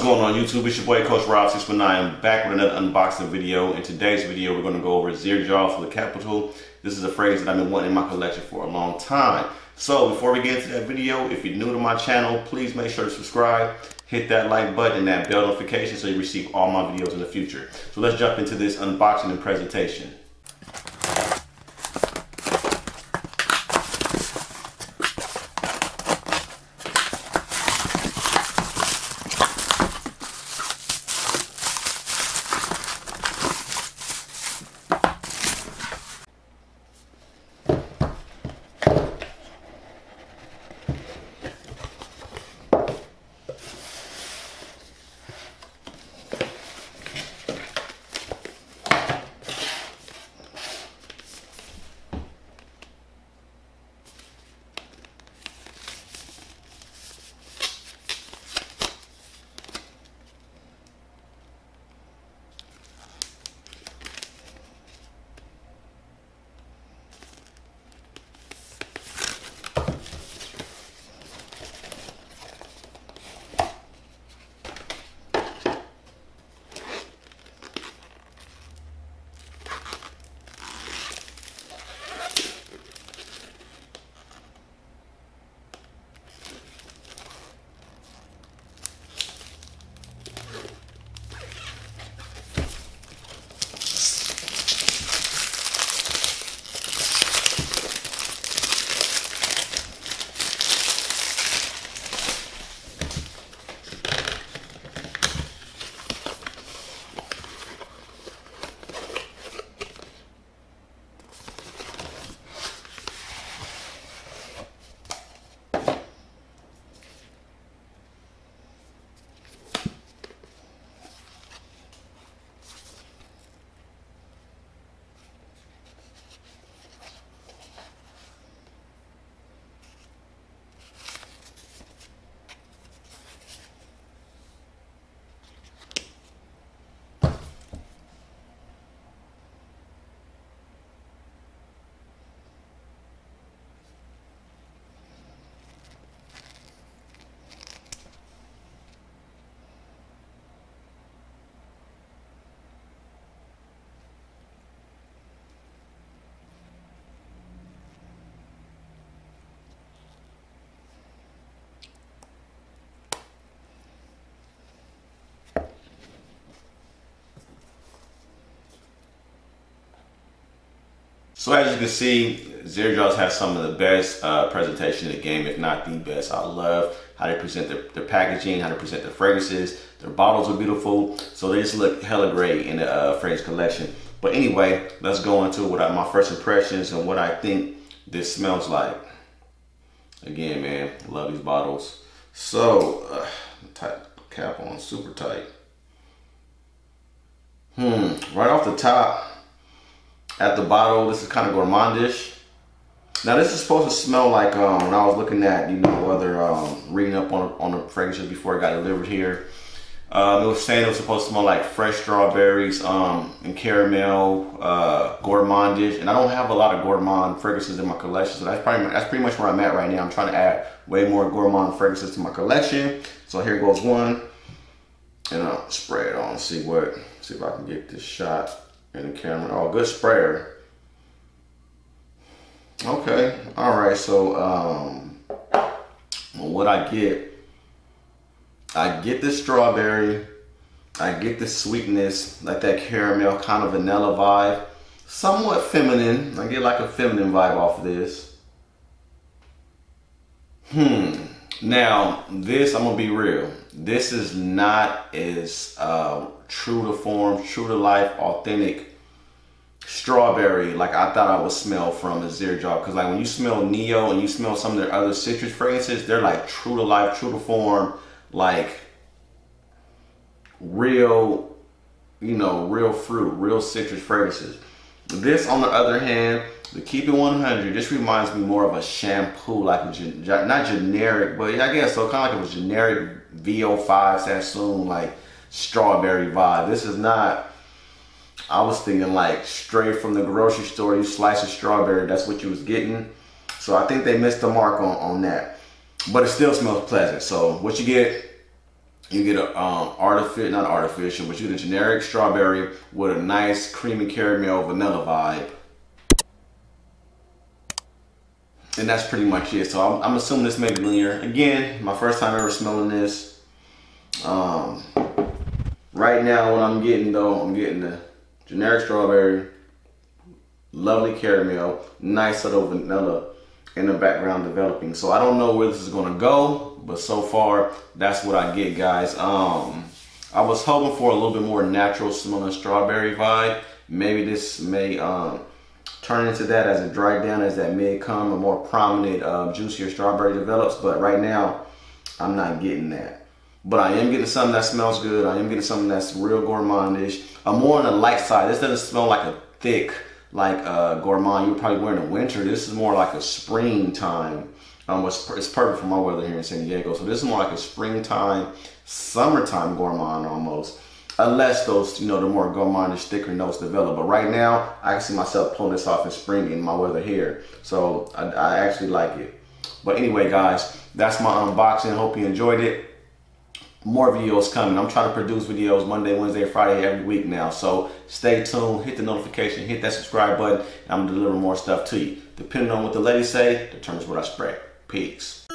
going on YouTube? It's your boy Coach Rob619 back with another unboxing video. In today's video, we're going to go over Xerjoff La Capitale. This is a phrase that I've been wanting in my collection for a long time. So before we get into that video, if you're new to my channel, please make sure to subscribe, hit that like button and that bell notification so you receive all my videos in the future. So let's jump into this unboxing and presentation. So as you can see, Xerjoff has some of the best presentation in the game, if not the best. I love how they present their packaging, how they present their fragrances. Their bottles are beautiful, so they just look hella great in the fragrance collection. But anyway, let's go into what my first impressions and what I think this smells like. Again, man, love these bottles. So, tight cap on, super tight. Right off the top, at the bottle, this is kind of gourmandish. Now this is supposed to smell like, when I was looking at, reading up on the fragrances before it got delivered here, it was saying it was supposed to smell like fresh strawberries and caramel, gourmandish. And I don't have a lot of gourmand fragrances in my collection, so that's pretty much where I'm at right now. I'm trying to add way more gourmand fragrances to my collection. So here goes one, and I'll spray it on. See if I can get this shot in the camera. Oh, good sprayer. Okay, all right. So what I get the strawberry, I get the sweetness, like that caramel kind of vanilla vibe, somewhat feminine. I get like a feminine vibe off of this. Now this, I'm gonna be real, this is not as true to form, true to life, authentic strawberry like I thought I would smell from a Xerjoff. Because like when you smell Neo and you smell some of their other citrus fragrances, they're like true to life, true to form, like real, real fruit, real citrus fragrances. This, on the other hand, to keep it 100, this reminds me more of a shampoo, like not generic, but I guess so, kind of like a generic VO5 Sassoon, like strawberry vibe. This is not, I was thinking like straight from the grocery store, you slice a strawberry, that's what you was getting. So I think they missed the mark on that. But it still smells pleasant. So what you get You get a not artificial, but you get a generic strawberry with a nice creamy caramel vanilla vibe. And that's pretty much it. So I'm assuming this may be linear. Again, my first time ever smelling this. Right now, what I'm getting though, I'm getting the generic strawberry, lovely caramel, nice little vanilla in the background developing. So I don't know where this is gonna go, but so far that's what I get, guys. I was hoping for a little bit more natural smelling strawberry vibe. Maybe this may turn into that as it dried down, as that may come a more prominent, juicier strawberry develops. But right now, I'm not getting that. But I am getting something that smells good. I am getting something that's real gourmandish. I'm more on the light side. This doesn't smell like a thick, like gourmand you would probably wear in the winter. This is more like a springtime. It's perfect for my weather here in San Diego. So this is more like a springtime, summertime gourmand almost. Unless those, the more gourmandish, thicker notes develop. But right now, I can see myself pulling this off in spring in my weather here. So I actually like it. But anyway, guys, that's my unboxing. Hope you enjoyed it. More videos coming. I'm trying to produce videos Monday, Wednesday, Friday every week now. So stay tuned, hit the notification, hit that subscribe button, and I'm gonna deliver more stuff to you. Depending on what the ladies say, determines what I spray. Peace.